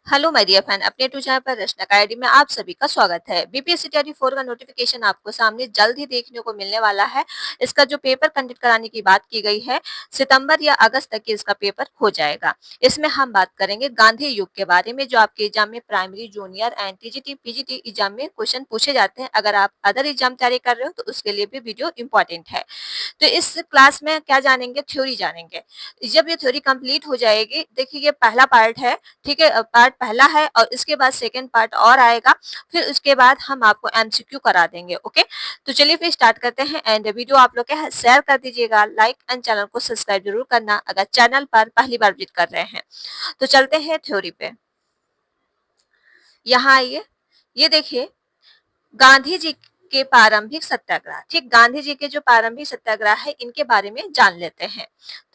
Hello my dear friend, अपने to channel पर रचना academy में आप सभी का स्वागत है। बीपीएससी 24 का नोटिफिकेशन आपको सामने जल्द ही देखने को मिलने वाला है। इसका जो पेपर कंडक्ट कराने की बात की गई है, सितंबर या अगस्त तक इसका पेपर हो जाएगा। इसमें हम बात करेंगे गांधी युग के बारे में, जो आपके एग्जाम में primary, junior and TGT PGT exam में क्वेश्चन पूछे जाते हैं। अगर आप अदर एग्जाम तैयारी कर रहे हो तो उसके लिए भी वीडियो इंपॉर्टेंट है। तो इस क्लास में क्या जानेंगे, थ्योरी जानेंगे। जब ये थ्योरी कंप्लीट हो जाएगी, देखिए ये पहला पार्ट है, ठीक है, पार्ट पहला है और इसके बाद सेकंड पार्ट और आएगा। फिर उसके बाद हम आपको एमसीक्यू करा देंगे। ओके, तो चलिए फिर स्टार्ट करते हैं। एंड वीडियो आप लोग के शेयर कर दीजिएगा, लाइक एंड चैनल को सब्सक्राइब जरूर करना अगर चैनल पर पहली बार विजिट कर रहे हैं। तो चलते हैं थ्योरी पे। यहाँ आइए, ये देखिए गांधी जी के प्रारंभिक सत्याग्रह। ठीक, गांधी जी के जो प्रारंभिक सत्याग्रह है इनके बारे में जान लेते हैं।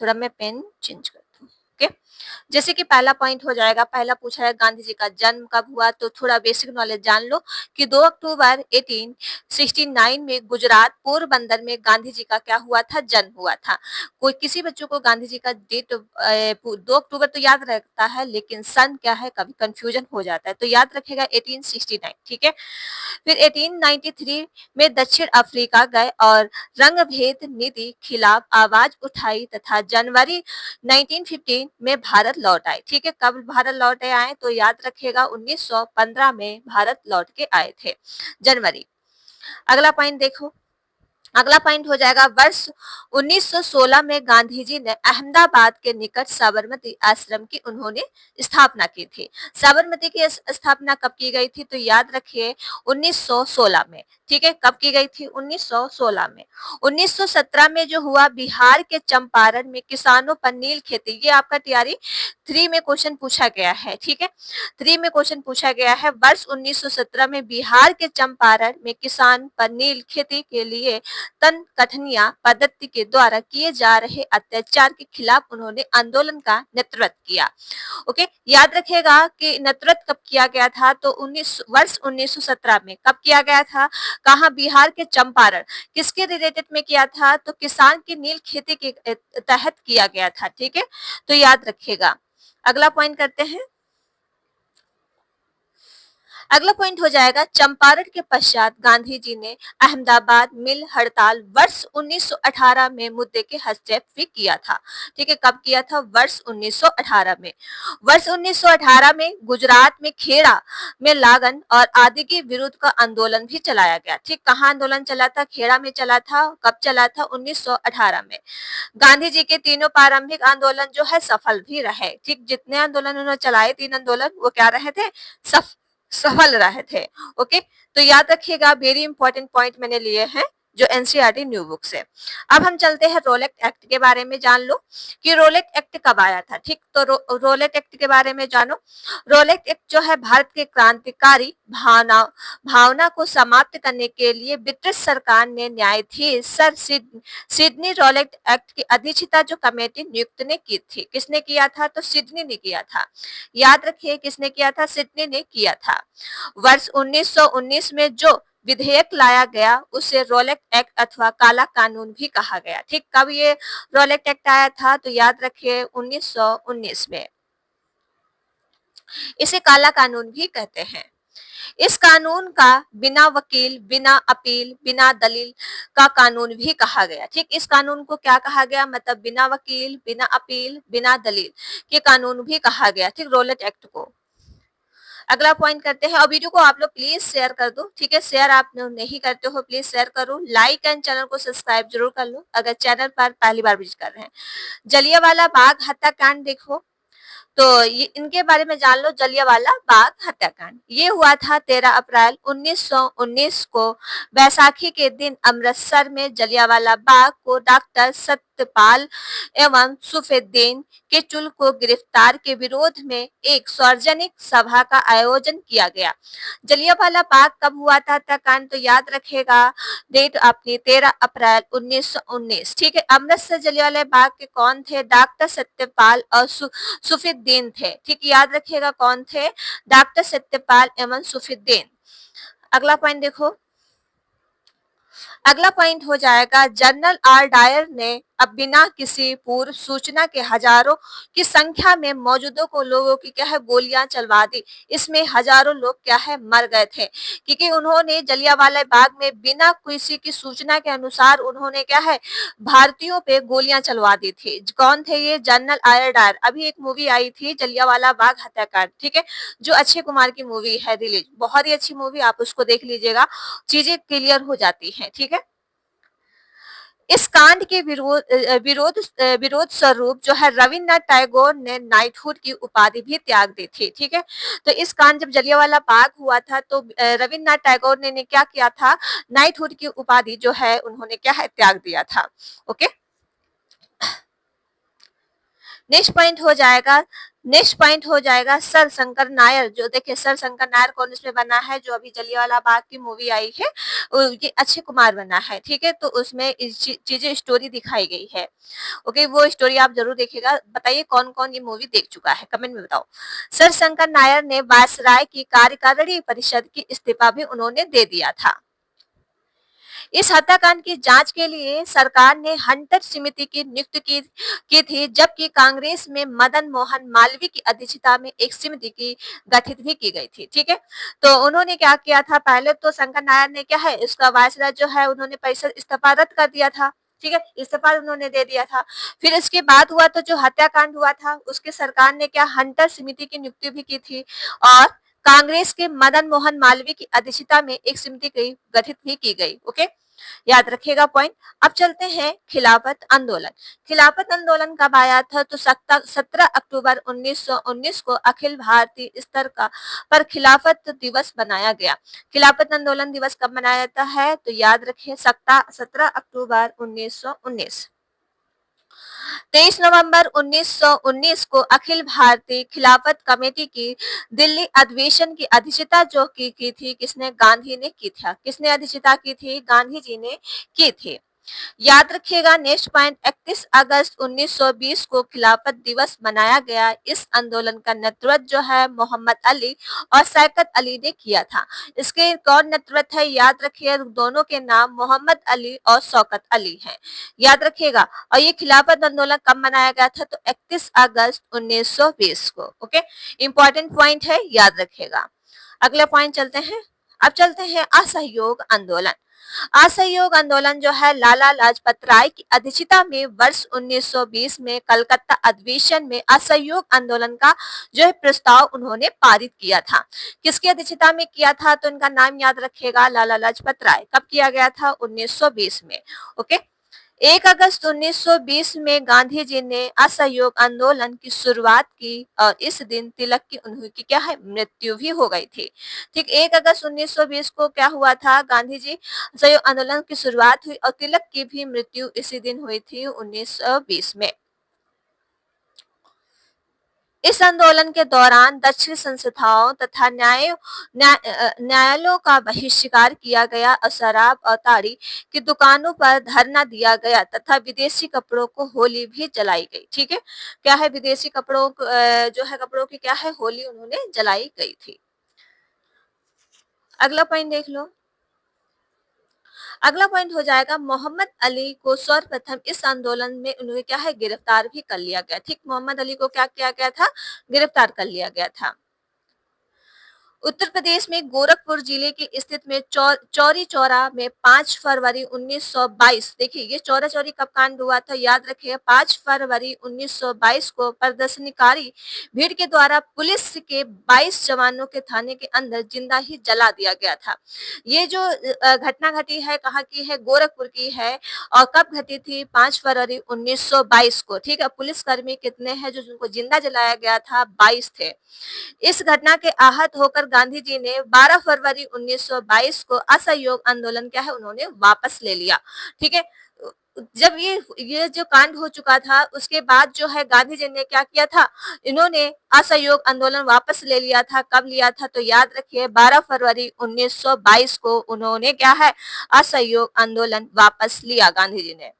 थोड़ा मैं पेन चेंज करती हूँ। ओके, जैसे कि पहला पॉइंट हो जाएगा, पहला पूछा है गांधी जी का जन्म कब हुआ, तो थोड़ा बेसिक नॉलेज जान लो कि 2 अक्टूबर 1869 में गुजरात पोरबंदर में गांधी जी का क्या हुआ था, जन्म हुआ था। कोई किसी बच्चों को गांधी जी का डेट 2 अक्टूबर तो याद रहता है, लेकिन सन क्या है कभी कंफ्यूजन हो जाता है, तो याद रखेगा 1869। ठीक है, फिर 1893 में दक्षिण अफ्रीका गए और रंगभेद नीति खिलाफ आवाज उठाई तथा जनवरी 1915 में भारत लौट आए। ठीक है, कब भारत लौटे आए तो याद रखिएगा 1915 में भारत लौट के आए थे, जनवरी। अगला पॉइंट देखो, अगला पॉइंट हो जाएगा वर्ष 1916 में गांधी जी ने अहमदाबाद के निकट साबरमती आश्रम की उन्होंने स्थापना की थी। साबरमती की स्थापना कब की गई थी तो याद रखिए 1916 में। ठीक है, कब की गई थी, 1916 में। 1917 में जो हुआ बिहार के चंपारण में किसानों पर नील खेती, ये आपका तैयारी 3 में क्वेश्चन पूछा गया है। ठीक है, 3 में क्वेश्चन पूछा गया है। वर्ष 1917 में बिहार के चंपारण में किसान पर नील खेती के लिए तन कठनिया पद्धति के द्वारा किए जा रहे अत्याचार के खिलाफ उन्होंने आंदोलन का नेतृत्व किया। ओके, याद रखिएगा कि नेतृत्व कब किया गया था तो वर्ष 1917 में। कब किया गया था, कहा, बिहार के चंपारण। किसके रिलेटेड में किया था तो किसान की नील खेती के तहत किया गया था। ठीक है, तो याद रखिएगा। अगला पॉइंट करते हैं। अगला पॉइंट हो जाएगा चंपारण के पश्चात गांधी जी ने अहमदाबाद मिल हड़ताल वर्ष 1918 में मुद्दे के हस्तक्षेप भी किया था। ठीक है, कब किया था, वर्ष 1918 में। वर्ष 1918 में गुजरात में खेड़ा में लागन और आदि के विरुद्ध का आंदोलन भी चलाया गया। ठीक, कहाँ आंदोलन चला था, खेड़ा में चला था। कब चला था, 1918 में। गांधी जी के तीनों प्रारंभिक आंदोलन जो है सफल भी रहे। ठीक, जितने आंदोलन उन्होंने चलाए, 3 आंदोलन, वो क्या रहे थे, सफल रहे थे। ओके, तो याद रखिएगा, वेरी इंपॉर्टेंट पॉइंट मैंने लिए हैं जो एनसीईआरटी न्यू बुक से। अब हम चलते हैं रोलेट एक्ट के बारे में जान लो कि रोलेट एक्ट कब आया था। ठीक, तो रोलेट एक्ट के बारे में जानो। रोलेट एक्ट जो है भारत के क्रांतिकारी भावना को समाप्त करने के लिए ब्रिटिश सरकार ने न्यायाधीश सर सिडनी रोलेट एक्ट की अध्यक्षता जो कमेटी नियुक्त ने की थी। किसने किया था तो सिडनी ने किया था। याद रखिए किसने किया था, सिडनी ने किया था। वर्ष 1919 में जो विधेयक लाया गया उसे रोलेट एक्ट अथवा काला कानून भी कहा गया। ठीक, कब ये रोलेट एक्ट आया था तो याद रखिए 1919 में। इसे काला कानून भी कहते हैं। इस कानून का बिना वकील, बिना अपील, बिना दलील का कानून भी कहा गया। ठीक, इस कानून को क्या कहा गया, मतलब बिना वकील, बिना अपील, बिना दलील के कानून भी कहा गया। ठीक, रोलेट एक्ट को। अगला पॉइंट करते हैं और वीडियो को आप लोग प्लीज शेयर कर दो। ठीक है, शेयर आप नहीं करते हो प्लीज शेयर करो, लाइक एंड चैनल को सब्सक्राइब जरूर कर लो अगर चैनल पर पहली बार विजिट कर रहे हैं। जलियांवाला बाग हत्याकांड देखो, तो ये इनके बारे में जान लो। जलियांवाला बाग हत्याकांड ये हुआ था 13 अप्रैल 1919 को बैसाखी के दिन अमृतसर में। जलियांवाला बाग को डॉक्टर सत्यपाल एवं सफेद्दीन के चुल को गिरफ्तार के विरोध में एक सार्वजनिक सभा का आयोजन किया गया। जलियांवाला बाग कब हुआ था हत्याकांड तो याद रखेगा डेट अपनी 13 अप्रैल 1919। ठीक है, अमृतसर जलियांवाला बाग के कौन थे, डॉक्टर सत्यपाल और सफेद्दीन थे। ठीक, याद रखिएगा कौन थे, डॉक्टर सत्यपाल एवं सफेद्दीन। अगला पॉइंट देखो, अगला पॉइंट हो जाएगा जनरल आर डायर ने अब बिना किसी पूर्व सूचना के हजारों की संख्या में मौजूदों को लोगों की क्या है गोलियां चलवा दी। इसमें हजारों लोग क्या है मर गए थे, क्योंकि उन्होंने जलियांवाला बाग में बिना किसी की सूचना के अनुसार उन्होंने क्या है भारतीयों पे गोलियां चलवा दी थी। कौन थे ये? जनरल आयर डायर। अभी एक मूवी आई थी जलियांवाला बाग हत्याकांड, ठीक है, जो अक्षय कुमार की मूवी है रिलीज, बहुत ही अच्छी मूवी, आप उसको देख लीजिएगा, चीजें क्लियर हो जाती हैं, ठीक है। इस कांड के विरोध स्वरूप जो है रविन्द्रनाथ टैगोर ने नाइटहुड की उपाधि भी त्याग दी थी, ठीक है। तो इस कांड जब जलियांवाला बाग हुआ था तो रविन्द्रनाथ टैगोर ने क्या किया था, नाइटहुड की उपाधि जो है उन्होंने क्या है त्याग दिया था। ओके, नेक्स्ट पॉइंट हो जाएगा सर शंकर नायर। जो देखिए सर शंकर नायर कौन इसमें बना है, जो अभी जलियांवाला बाग की मूवी आई है ये अक्षय कुमार बना है, ठीक है। तो उसमें चीजें स्टोरी दिखाई गई है। ओके, वो स्टोरी आप जरूर देखिएगा। बताइए कौन कौन ये मूवी देख चुका है, कमेंट में बताओ। सर शंकर नायर ने वायसराय की कार्यकारिणी परिषद की इस्तीफा भी उन्होंने दे दिया था। इस हत्याकांड की जांच के लिए सरकार ने हंटर समिति की नियुक्ति की थी, जबकि कांग्रेस में मदन मोहन मालवीय की अध्यक्षता में एक समिति की गठित भी की गई थी, ठीक है। तो उन्होंने क्या किया था, पहले तो शंकर नायर ने क्या है इसका वायसराय जो है उन्होंने परिषद इस्तीफा रद्द कर दिया था, ठीक है, इस्तीफा उन्होंने दे दिया था। फिर इसके बाद हुआ तो जो हत्याकांड हुआ था उसके सरकार ने क्या हंटर समिति की नियुक्ति भी की थी, और कांग्रेस के मदन मोहन मालवीय की अध्यक्षता में एक समिति की गठित भी की गई। ओके, याद रखिएगा पॉइंट। अब चलते हैं खिलाफत आंदोलन। खिलाफत आंदोलन कब आया था, तो 17 अक्टूबर 1919 को अखिल भारतीय स्तर का पर खिलाफत दिवस बनाया गया। खिलाफत आंदोलन दिवस कब मनाया जाता है, तो याद रखिए 17 अक्टूबर 1919। 23 नवंबर 1919 को अखिल भारतीय खिलाफत कमेटी की दिल्ली अधिवेशन की अध्यक्षता जो की थी किसने, गांधी ने की था। किसने अध्यक्षता की थी, गांधी जी ने की थी। याद रखिएगा नेक्स्ट पॉइंट, 31 अगस्त 1920 को खिलाफत दिवस मनाया गया। इस आंदोलन का नेतृत्व जो है मोहम्मद अली और शौकत अली ने किया था। इसके कौन नेतृत्व है, याद रखिए दोनों के नाम मोहम्मद अली और शौकत अली हैं, याद रखिएगा। और ये खिलाफत आंदोलन कब मनाया गया था, तो 31 अगस्त 1920 को। ओके, इंपॉर्टेंट पॉइंट है, याद रखिएगा। अगला पॉइंट चलते हैं। अब चलते हैं असहयोग आंदोलन। असहयोग आंदोलन जो है लाला लाजपत राय की अध्यक्षता में वर्ष 1920 में कलकत्ता अधिवेशन में असहयोग आंदोलन का जो है प्रस्ताव उन्होंने पारित किया था। किसकी अध्यक्षता में किया था, तो इनका नाम याद रखिएगा, लाला लाजपत राय। कब किया गया था, 1920 में। ओके, 1 अगस्त 1920 में गांधी जी ने असहयोग आंदोलन की शुरुआत की और इस दिन तिलक की उनकी क्या है मृत्यु भी हो गई थी। ठीक, 1 अगस्त 1920 को क्या हुआ था, गांधी जी असहयोग आंदोलन की शुरुआत हुई और तिलक की भी मृत्यु इसी दिन हुई थी 1920 में। इस आंदोलन के दौरान दक्षिण संस्थाओं तथा न्यायालयों का बहिष्कार किया गया और शराब और ताड़ी की दुकानों पर धरना दिया गया तथा विदेशी कपड़ों को होली भी जलाई गई। ठीक है, क्या है विदेशी कपड़ों जो है कपड़ों की क्या है होली उन्होंने जलाई गई थी। अगला पॉइंट देख लो। अगला पॉइंट हो जाएगा मोहम्मद अली को सर्वप्रथम इस आंदोलन में उन्हें क्या है गिरफ्तार भी कर लिया गया। ठीक, मोहम्मद अली को क्या किया गया था, गिरफ्तार कर लिया गया था। उत्तर प्रदेश में गोरखपुर जिले के स्थित में चौरी चौरा में 5 फरवरी 1922, देखिए ये चौरा चौरी कब कांड हुआ था, याद रखिए 5 फरवरी 1922 को प्रदर्शनकारी भीड़ के द्वारा पुलिस के 22 जवानों के थाने के अंदर जिंदा ही जला दिया गया था। ये जो घटना घटी है कहाँ की है, गोरखपुर की है और कब घटी थी, 5 फरवरी 1922 को। ठीक है, पुलिसकर्मी कितने हैं जो जिनको जिंदा जलाया गया था, 22 थे। इस घटना के आहत होकर गांधी जी ने 12 फरवरी 1922 को असहयोग आंदोलन क्या है उन्होंने वापस ले लिया। ठीक है, जब ये जो कांड हो चुका था उसके बाद जो है गांधी जी ने क्या किया था, इन्होंने असहयोग आंदोलन वापस ले लिया था। कब लिया था, तो याद रखिए 12 फरवरी 1922 को उन्होंने क्या है असहयोग आंदोलन वापस लिया गांधी जी ने।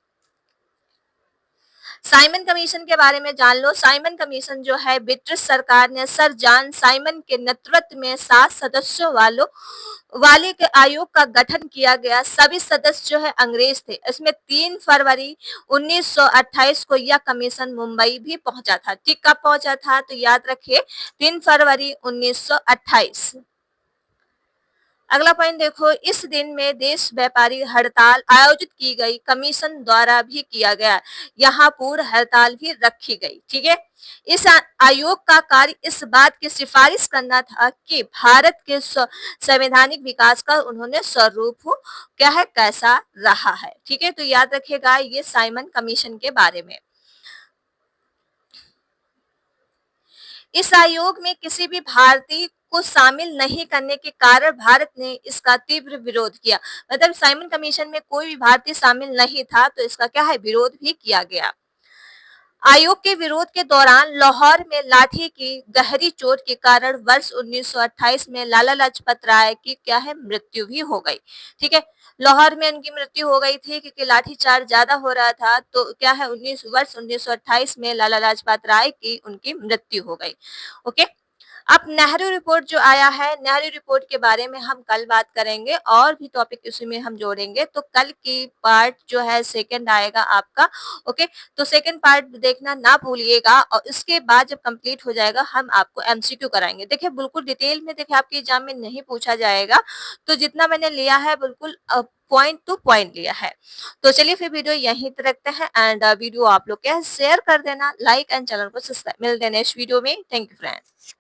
साइमन कमीशन के बारे में जान लो। साइमन कमीशन जो है ब्रिटिश सरकार ने सर जॉन साइमन के नेतृत्व में 7 सदस्यों वाले के आयोग का गठन किया गया। सभी सदस्य जो है अंग्रेज थे। इसमें 3 फरवरी 1928 को यह कमीशन मुंबई भी पहुंचा था। ठीक, कब पहुंचा था तो याद रखिए 3 फरवरी 1928। अगला पॉइंट देखो, इस दिन में देश व्यापारी हड़ताल आयोजित की गई, कमीशन द्वारा भी किया गया। यहाँ पूर्ण हड़ताल भी रखी गई। ठीक है, इस आयोग का कार्य इस बात की सिफारिश करना था कि भारत के संवैधानिक विकास का उन्होंने स्वरूप क्या है, कैसा रहा है। ठीक है, तो याद रखिएगा ये साइमन कमीशन के बारे में। इस आयोग में किसी भी भारतीय को शामिल नहीं करने के कारण भारत ने इसका तीव्र विरोध किया। मतलब साइमन कमीशन में कोई भी भारतीय शामिल नहीं था, तो इसका क्या है, विरोध भी किया गया। आयोग के विरोध के दौरान लाहौर में लाठी की गहरी चोट के कारण वर्ष 1928 में लाला लाजपत राय की क्या है, मृत्यु भी हो गई। ठीक है, लाहौर में उनकी मृत्यु हो गई थी क्योंकि लाठीचार्ज ज्यादा हो रहा था। तो क्या है, 1928 में लाला लाजपत राय की उनकी मृत्यु हो गई। ओके, अब नेहरू रिपोर्ट जो आया है, नेहरू रिपोर्ट के बारे में हम कल बात करेंगे और भी टॉपिक इसमें हम जोड़ेंगे। तो कल की पार्ट जो है सेकंड आएगा आपका। ओके, तो सेकंड पार्ट देखना ना भूलिएगा और इसके बाद जब कंप्लीट हो जाएगा हम आपको एमसीक्यू कराएंगे। देखिए बिल्कुल डिटेल में, देखिए आपके एग्जाम में नहीं पूछा जाएगा, तो जितना मैंने लिया है बिल्कुल पॉइंट टू पॉइंट लिया है। तो चलिए फिर वीडियो यहीं तक रखते हैं एंड वीडियो आप लोग क्या शेयर कर देना, लाइक एंड चैनल को सब्सक्राइब। मिलते हैं नेक्स्ट वीडियो में। Thank you friends.